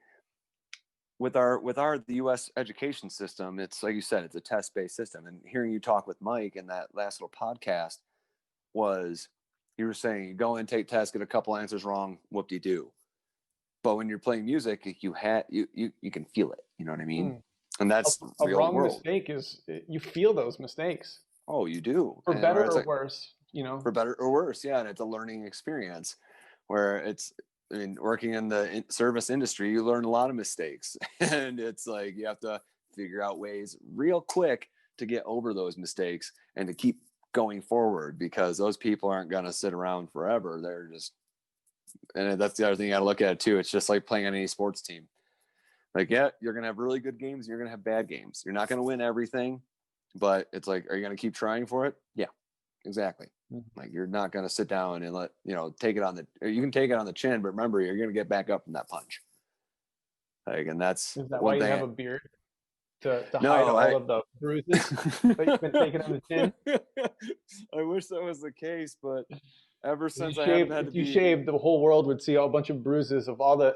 with our the US education system, it's like you said, it's a test-based system. And hearing you talk with Mike in that last little podcast was you were saying you go in, take tests, get a couple answers wrong, whoop-de-doo. But when you're playing music, you can feel it. You know what I mean? And that's a real wrong world. mistake is you feel those mistakes Oh, you do. for And better it's or like, worse, you know. for better or worse, yeah. And it's a learning experience where it's, I mean, working in the service industry, you learn a lot of mistakes, and it's like you have to figure out ways real quick to get over those mistakes and to keep going forward, because those people aren't going to sit around forever. They're just, and that's the other thing you got to look at too. It's just like playing on any sports team. Like, yeah, you're going to have really good games. You're going to have bad games. You're not going to win everything, but it's like, are you going to keep trying for it? Yeah, exactly. Mm-hmm. Like, you're not going to sit down and let, take it on you can take it on the chin, but remember, you're going to get back up from that punch. Like, and that's Is that one why thing. You have a beard? To hide all of the bruises that you've been taking on the chin? I wish that was the case, but ever since I haven't had to be... If you shaved, the whole world would see a bunch of bruises of all the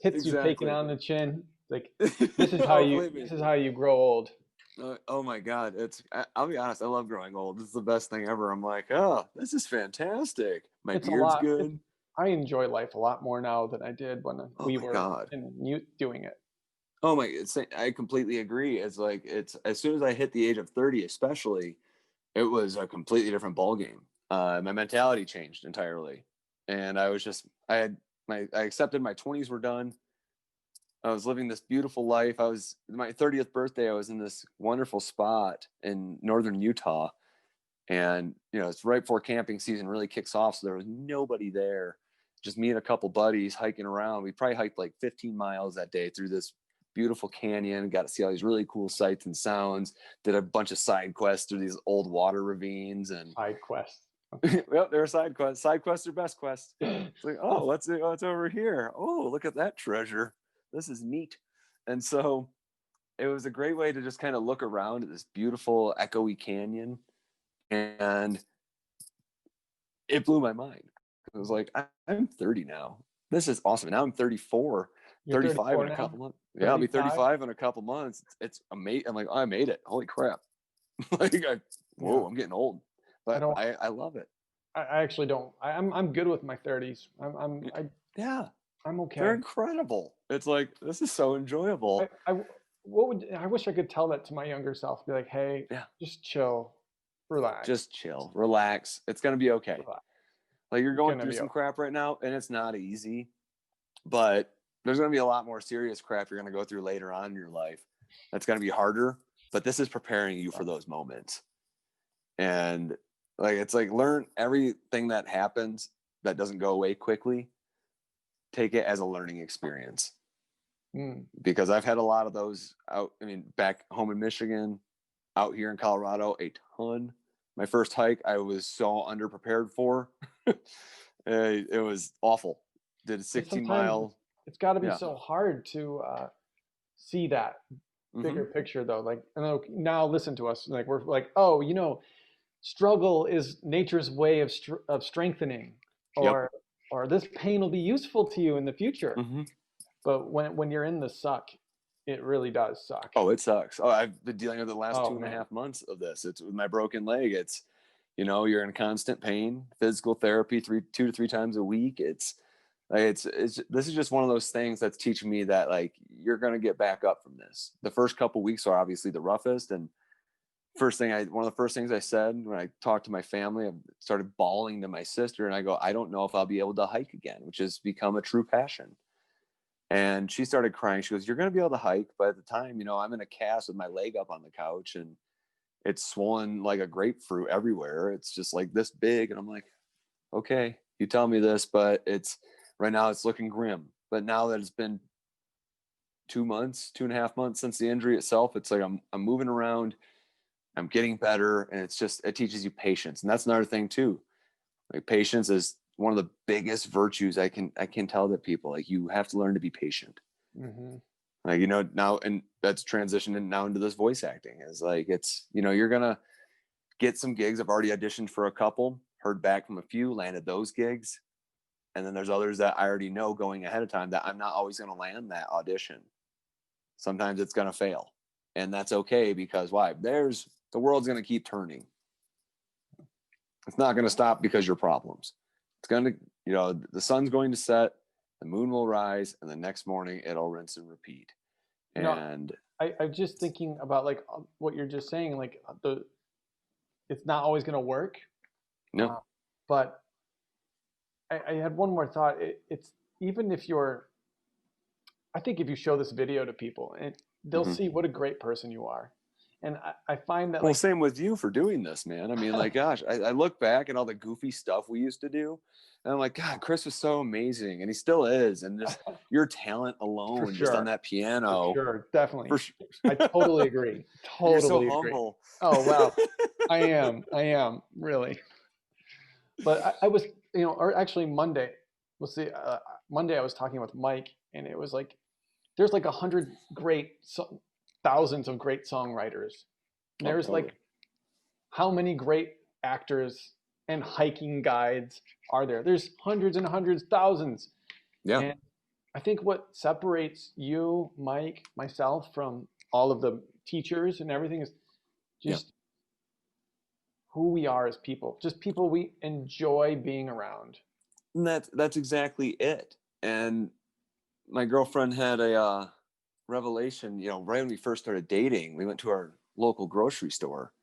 hits you've taken on the chin. Like, this is how this is how you grow old. Oh my God. I'll be honest, I love growing old. This is the best thing ever. I'm like, oh, this is fantastic. My beard's good. I enjoy life a lot more now than I did when we were doing it. Oh my, I completely agree. It's like, as soon as I hit the age of 30, especially, it was a completely different ballgame. My mentality changed entirely. And I accepted my 20s were done. I was living this beautiful life. My 30th birthday, I was in this wonderful spot in northern Utah. And, it's right before camping season really kicks off. So there was nobody there, just me and a couple buddies hiking around. We probably hiked like 15 miles that day through this beautiful canyon, got to see all these really cool sights and sounds, did a bunch of side quests through these old water ravines. And side quests. Well, they're side quests. Side quests are best quests. It's like, oh, what's over here? Oh, look at that treasure. This is neat. And so it was a great way to just kind of look around at this beautiful echoey canyon. And it blew my mind. It was like, I'm 30 now. This is awesome. And now I'm 34. You're 35 in a couple months. Yeah, I'll be 35 in a couple months. It's amazing. I'm like, oh, I made it. Holy crap. I'm getting old. But I love it. I actually don't. I'm good with my 30s. I'm okay. They're incredible. It's like, this is so enjoyable. I wish I could tell that to my younger self. Be like, hey, just chill, relax. Just chill, relax. It's gonna be okay. Like, you're going through some crap right now, and it's not easy, but there's going to be a lot more serious crap you're going to go through later on in your life. That's going to be harder, but this is preparing you for those moments. And like, it's like, learn everything that happens that doesn't go away quickly. Take it as a learning experience. Because I've had a lot of those back home in Michigan, out here in Colorado, a ton. My first hike, I was so underprepared for. It was awful. Did a 16-mile. It's got to be so hard to see that bigger picture, though. Like, now listen to us. Like, we're like, oh, struggle is nature's way of strengthening, or this pain will be useful to you in the future. But when you're in the suck, it really does suck. Oh, it sucks. Oh, I've been dealing with the last 2.5 months of this. It's with my broken leg. It's, you're in constant pain, physical therapy 2 to 3 times a week. It's this is just one of those things that's teaching me that, like, you're going to get back up from this. The first couple of weeks are obviously the roughest. And one of the first things I said when I talked to my family, I started bawling to my sister, and I go, I don't know if I'll be able to hike again, which has become a true passion. And she started crying. She goes, you're going to be able to hike. But at the time, I'm in a cast with my leg up on the couch, and it's swollen like a grapefruit everywhere. It's just like this big. And I'm like, okay, you tell me this, but right now it's looking grim. But now that it's been 2.5 months since the injury itself, it's like I'm moving around, I'm getting better. And it teaches you patience. And that's another thing too. Like, patience is one of the biggest virtues I can tell that people, like, you have to learn to be patient. Like, now, and that's transitioning now into this voice acting is like, it's, you're going to get some gigs. I've already auditioned for a couple, heard back from a few, landed those gigs. And then there's others that I already know going ahead of time that I'm not always going to land that audition. Sometimes it's going to fail, and that's okay, because why? The world's going to keep turning. It's not going to stop because your problems. It's going to, the sun's going to set, the moon will rise, and the next morning it'll rinse and repeat. And I'm just thinking about like what you're just saying, like it's not always going to work. No. But I had one more thought. It's even if I think if you show this video to people, they'll see what a great person you are. And I find that, well, same with you for doing this, man. I mean, like, gosh, I look back at all the goofy stuff we used to do, and I'm like, God, Chris was so amazing, and he still is. And just your talent alone, just on that piano. For sure, definitely. For sure. I totally agree. Totally You're so agree. humble. Oh, wow. I am, really. But I was, or actually Monday, Monday I was talking with Mike, and it was like, there's like 100 thousands of great songwriters. There's like, how many great actors and hiking guides are there? There's hundreds and hundreds, thousands. Yeah. And I think what separates you, Mike, myself from all of the teachers and everything is just who we are as people, just people we enjoy being around. And that's exactly it. And my girlfriend had a revelation, right when we first started dating. We went to our local grocery store,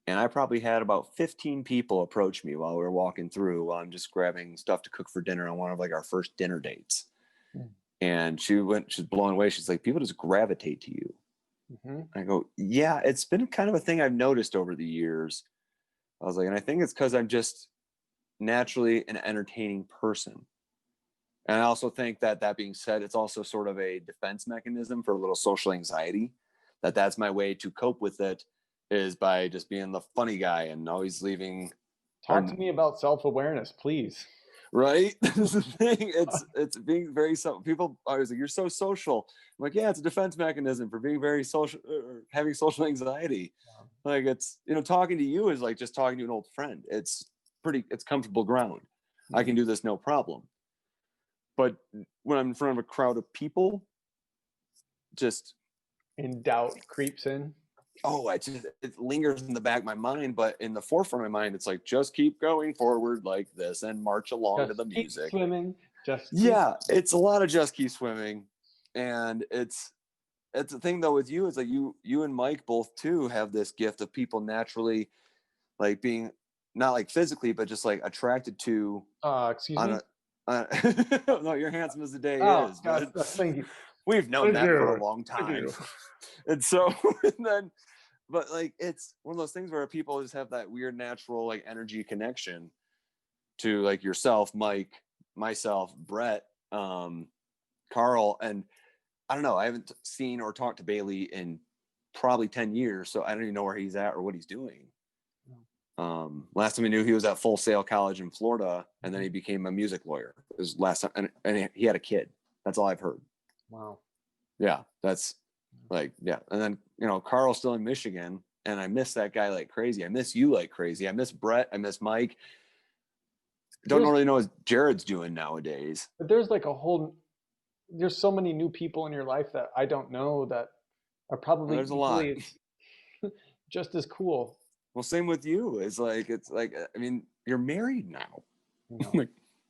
and I probably had about 15 people approach me while we were walking through, while I'm just grabbing stuff to cook for dinner on one of like our first dinner dates. And she's blown away. She's like, people just gravitate to you. I go, yeah, it's been kind of a thing I've noticed over the years. I was like, and I think it's because I'm just naturally an entertaining person. And I also think that being said, it's also sort of a defense mechanism for a little social anxiety. That's my way to cope with it, is by just being the funny guy and always leaving. Talk to me about self-awareness, please. Right? This is the thing. It's being very people always like, you're so social. I'm like, yeah, it's a defense mechanism for being very social, having social anxiety. Like, it's, talking to you is like just talking to an old friend. It's comfortable ground. I can do this no problem. But when I'm in front of a crowd of people, just doubt creeps in. Oh, it lingers in the back of my mind, but in the forefront of my mind, it's like, just keep going forward like this and march along to the music. Keep swimming. It's a lot of just keep swimming. And it's the thing though with you is like you and Mike both too have this gift of people naturally like being not like physically, but just like attracted to. Excuse me. No, you're handsome as the day is. God, thank you. We've known that for a long time. And so, but like, it's one of those things where people just have that weird natural like energy connection to like yourself, Mike, myself, Brett, Carl. And I don't know, I haven't seen or talked to Bailey in probably 10 years. So I don't even know where he's at or what he's doing. Last time I knew, he was at Full Sail College in Florida, and then he became a music lawyer. It was last time, and he had a kid. That's all I've heard. Wow. Yeah, that's like, yeah. And then, Carl's still in Michigan, and I miss that guy like crazy. I miss you like crazy. I miss Brett. I miss Mike. Don't really know what Jared's doing nowadays. But there's like there's so many new people in your life that I don't know that are probably there's a lot. just as cool. Well, same with you. It's like, I mean, you're married now. Like,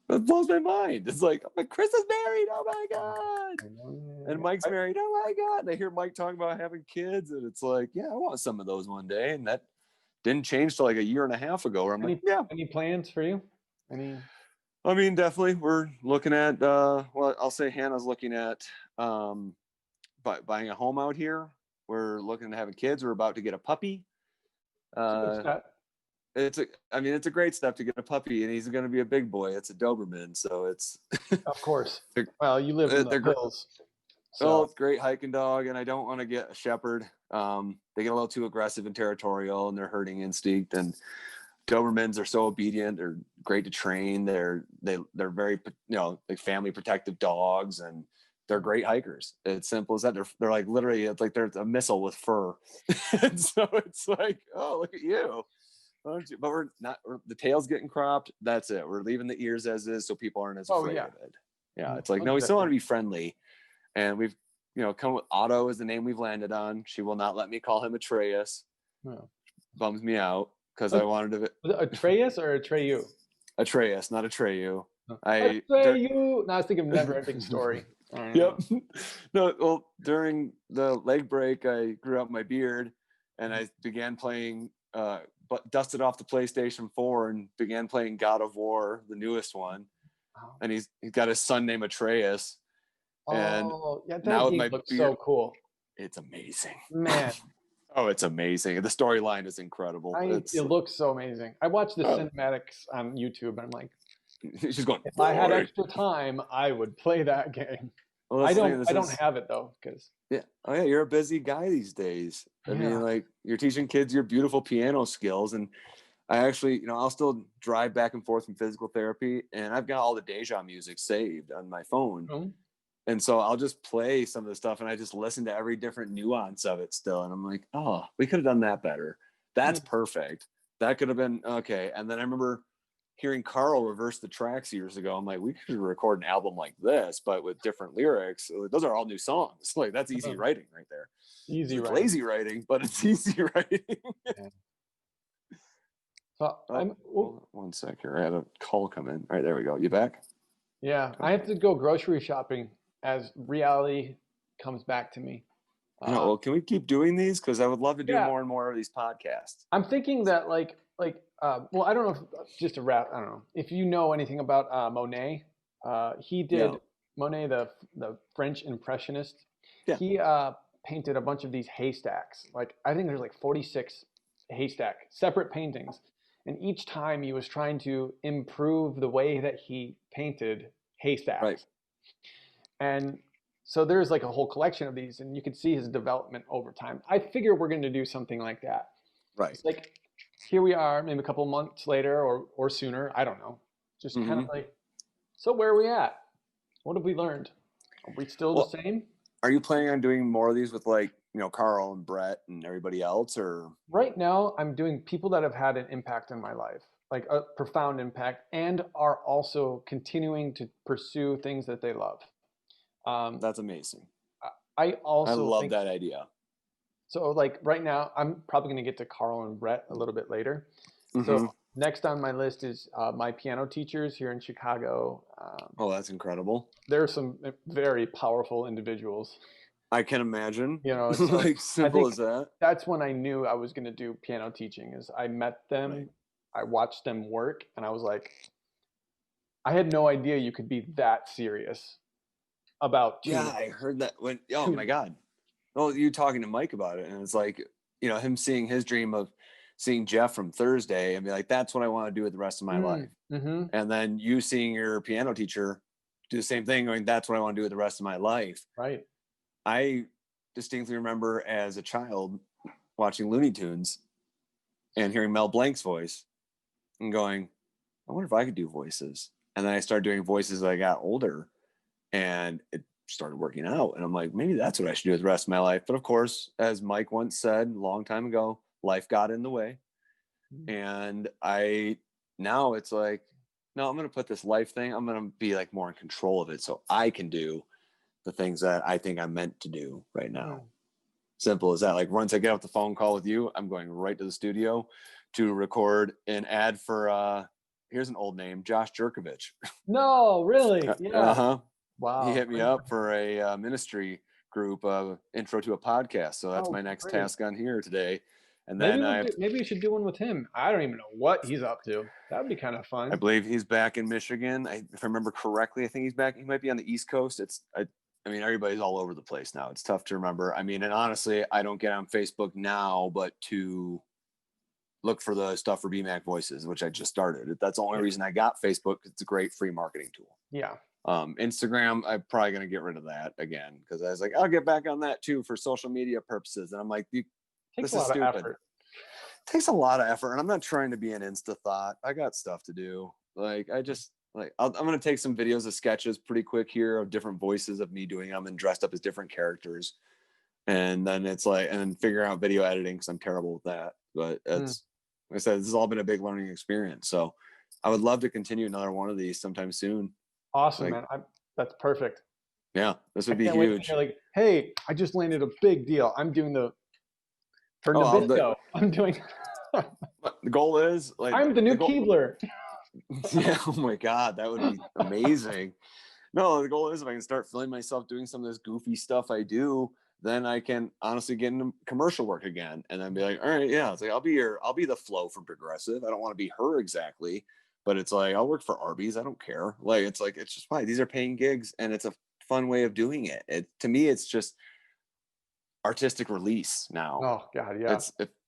that blows my mind. It's like, Chris is married. Oh my God. And Mike's married. Oh my God. And I hear Mike talking about having kids, and it's like, yeah, I want some of those one day. And that didn't change till like a year and a half ago, where I'm like, yeah. Any plans for you? I mean, definitely. We're looking at, I'll say Hannah's looking at buying a home out here. We're looking at having kids. We're about to get a puppy. It's a great step to get a puppy, and he's going to be a big boy. It's a Doberman, so it's of course. Well, you live in the hills. So it's a great hiking dog, and I don't want to get a shepherd. They get a little too aggressive and territorial, and their herding instinct. And Dobermans are so obedient. They're great to train. They're very like family protective dogs, and they're great hikers. It's simple as that. They're like literally, it's like they're a missile with fur. And so it's like, oh, look at you. But we're not. The tail's getting cropped. That's it. We're leaving the ears as is, so people aren't as afraid of it. Yeah, it's like no, we still want to be friendly, and we've come with Otto is the name we've landed on. She will not let me call him Atreus. No. Bums me out because I wanted to. Was it Atreus or Atreyu? Atreus, not Atreyu. Atreyu. No, I was thinking Never Ending Story. Yep. No, well, during the leg break, I grew out my beard, and I began playing. But dusted off the PlayStation 4 and began playing God of War, the newest one. Oh. And he's got his son named Atreus. And yeah, that now game looks so cool. It's amazing, man. Oh, it's amazing. The storyline is incredible. It looks so amazing. I watched the cinematics on YouTube, and I'm like, she's going. If I had extra time, I would play that game. Well, I don't have it though, because you're a busy guy these days. I mean, like you're teaching kids your beautiful piano skills, and I actually, I'll still drive back and forth from physical therapy, and I've got all the Deja music saved on my phone, and so I'll just play some of the stuff, and I just listen to every different nuance of it still, and I'm like, oh, we could have done that better. That's perfect. That could have been okay. And then I remember hearing Carl reverse the tracks years ago. I'm like, we could record an album like this, but with different lyrics. Those are all new songs. Like that's easy writing right there. Easy writing. Lazy writing, but it's easy writing. So one sec here. I had a call come in. All right, there we go. You back? Yeah, okay. I have to go grocery shopping as reality comes back to me. Well, can we keep doing these? Because I would love to do more and more of these podcasts. I'm thinking that well, I don't know if just a wrap. I don't know if you know anything about Monet. He did Monet, the French impressionist. Yeah. He painted a bunch of these haystacks. Like I think there's like 46 separate paintings, and each time he was trying to improve the way that he painted haystacks. Right. And so there's like a whole collection of these, and you can see his development over time. I figure we're going to do something like that. Right. It's like here we are, maybe a couple months later or sooner. I don't know. Just kind of like, so where are we at? What have we learned? Are we still the same? Are you planning on doing more of these with like, Carl and Brett and everybody else, or? Right now I'm doing people that have had an impact in my life, like a profound impact, and are also continuing to pursue things that they love. That's amazing. I love that idea. So like right now, I'm probably going to get to Carl and Brett a little bit later. So next on my list is my piano teachers here in Chicago. That's incredible. There are some very powerful individuals. I can imagine. It's like simple as that. That's when I knew I was going to do piano teaching. Is I met them, right. I watched them work, and I was like, I had no idea you could be that serious about tuning. Yeah, I heard that when. Oh my God. Well, you talking to Mike about it, and it's like, him seeing his dream of seeing Jeff from Thursday and be like, that's what I want to do with the rest of my life. And then you seeing your piano teacher do the same thing, going, that's what I want to do with the rest of my life. Right. I distinctly remember as a child watching Looney Tunes and hearing Mel Blanc's voice and going, I wonder if I could do voices. And then I started doing voices as I got older, and it started working out, and I'm like, maybe that's what I should do with the rest of my life. But of course, as Mike once said a long time ago, life got in the way. And now it's like, no, I'm going to put this life thing, I'm going to be like more in control of it so I can do the things that I think I'm meant to do right now. Simple as that. Like once I get off the phone call with you, I'm going right to the studio to record an ad for here's an old name, Josh Jerkovich. No, really? Yeah. Wow. He hit me up for a ministry group intro to a podcast. So that's my next task on here today. And then maybe you should do one with him. I don't even know what he's up to. That would be kind of fun. I believe he's back in Michigan. If I remember correctly, I think he's back. He might be on the East Coast. I mean, everybody's all over the place now. It's tough to remember. I mean, and honestly, I don't get on Facebook now, but to look for the stuff for BMAC Voices, which I just started. That's the only reason I got Facebook. It's a great free marketing tool. Yeah. Instagram, I'm probably going to get rid of that again, because I was like, I'll get back on that too for social media purposes. And I'm like, this is stupid. It takes a lot of effort. And I'm not trying to be an Insta thought. I got stuff to do. Like, I just Like I'm going to take some videos of sketches pretty quick here of different voices of me doing them and dressed up as different characters. And then it's like, and then figure out video editing because I'm terrible with that. But it's, like I said, this has all been a big learning experience. So I would love to continue another one of these sometime soon. Awesome, like, man. That's perfect. Yeah, this would be huge. You're like, hey, I just landed a big deal. I'm doing for Nabisco. I'm doing. The goal is like I'm the new Keebler. Yeah. Oh my God, that would be amazing. No, the goal is if I can start feeling myself doing some of this goofy stuff I do, then I can honestly get into commercial work again, and then be like, all right, yeah, it's like I'll be the Flo from Progressive. I don't want to be her exactly, but it's like I'll work for Arby's. I don't care. Like it's just fine. These are paying gigs, and it's a fun way of doing it. To me, it's just artistic release now. Oh God, yeah.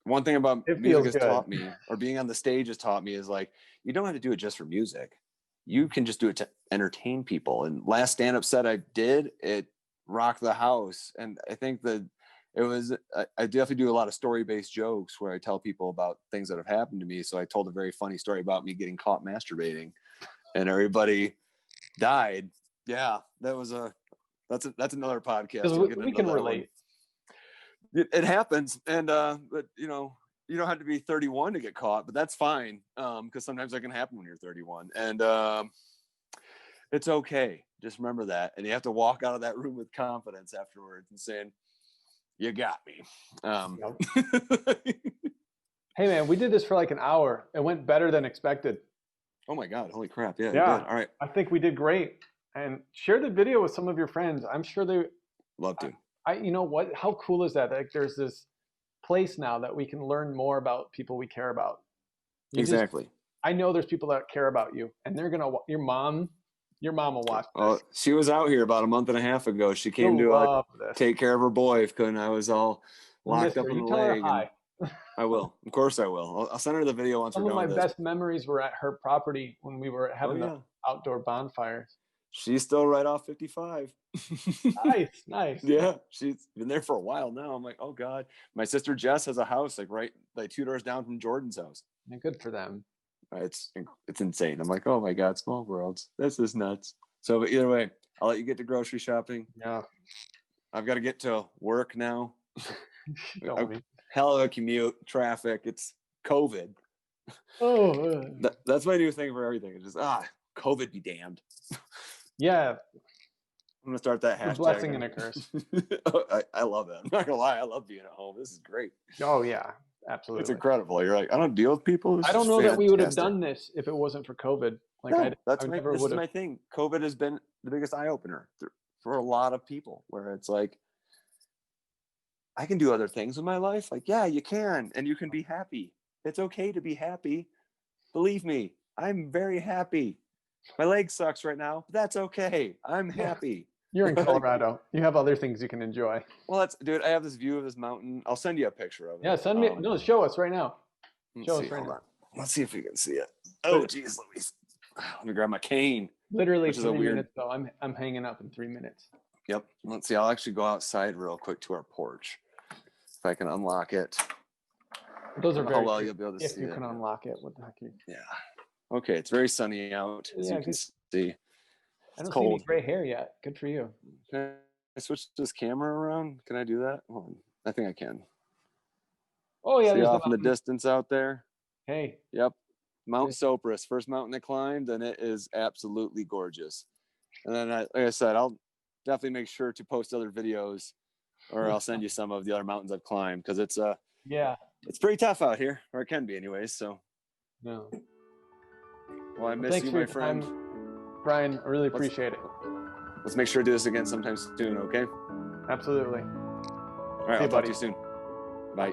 One thing about music has taught me, or being on the stage has taught me, is like you don't have to do it just for music. You can just do it to entertain people. And last stand-up set I did, it rocked the house. And I think that I definitely do a lot of story-based jokes where I tell people about things that have happened to me. So I told a very funny story about me getting caught masturbating, and everybody died. Yeah, that's another podcast. We can relate. It happens, and but you don't have to be 31 to get caught, but that's fine, because sometimes that can happen when you're 31, and it's okay. Just remember that, and you have to walk out of that room with confidence afterwards and saying, "You got me." Hey man, we did this for like an hour. It went better than expected. Oh my God! Holy crap! Yeah. Yeah. All right. I think we did great, and share the video with some of your friends. I'm sure they love to. You know what? How cool is that? Like, there's this place now that we can learn more about people we care about. Exactly. I know there's people that care about you, and they're gonna. Your mom will watch this. Oh, she was out here about a month and a half ago. She came to take care of her boy because I was all locked up in the leg. Hi. I will. Of course I will. I'll send her the video once we're done with this. Some of my best memories were at her property when we were having the outdoor bonfires. She's still right off 55. Nice. Yeah, she's been there for a while now. I'm like, oh God. My sister Jess has a house like 2 doors down from Jordan's house. Yeah, good for them. It's insane. I'm like, oh my God, small worlds. This is nuts. So, but either way, I'll let you get to grocery shopping. Yeah. I've got to get to work now. Hell of a commute, traffic. It's COVID. Oh. That's my new thing for everything. It's just COVID be damned. Yeah. I'm gonna start that hashtag. A blessing and a curse. I love it. I'm not gonna lie. I love being at home. This is great. Oh yeah, absolutely. It's incredible. You're like, I don't deal with people. I don't know that we would have done this if it wasn't for COVID. Like, this is my thing. COVID has been the biggest eye opener for a lot of people, where it's like, I can do other things in my life. Like, yeah, you can, and you can be happy. It's okay to be happy. Believe me, I'm very happy. My leg sucks right now, but that's okay. I'm happy. You're in Colorado. You have other things you can enjoy. Well, dude, I have this view of this mountain. I'll send you a picture of it. Yeah, send me. Show us right now. Show us right now. Let's see if we can see it. Oh, geez, let me grab my cane. Literally 3 minutes though. I'm hanging up in 3 minutes. Yep. Let's see. I'll actually go outside real quick to our porch if I can unlock it. Those are very. Well, you'll be able to see it. If you can unlock it, what the heck? Yeah. Okay, it's very sunny out, as you can see. I don't see any gray hair yet. Good for you. Can I switch this camera around? Can I do that? Hold on. I think I can. Oh yeah, see off in the distance out there. Hey. Yep. Mount Sopris, first mountain I climbed, and it is absolutely gorgeous. And then, like I said, I'll definitely make sure to post other videos, or I'll send you some of the other mountains I've climbed, because it's it's pretty tough out here, or it can be anyways. So. No. Well, I miss you, my friend. Brian, I really appreciate it. Let's make sure to do this again sometime soon, okay? Absolutely. All right, I'll talk to you soon. Bye.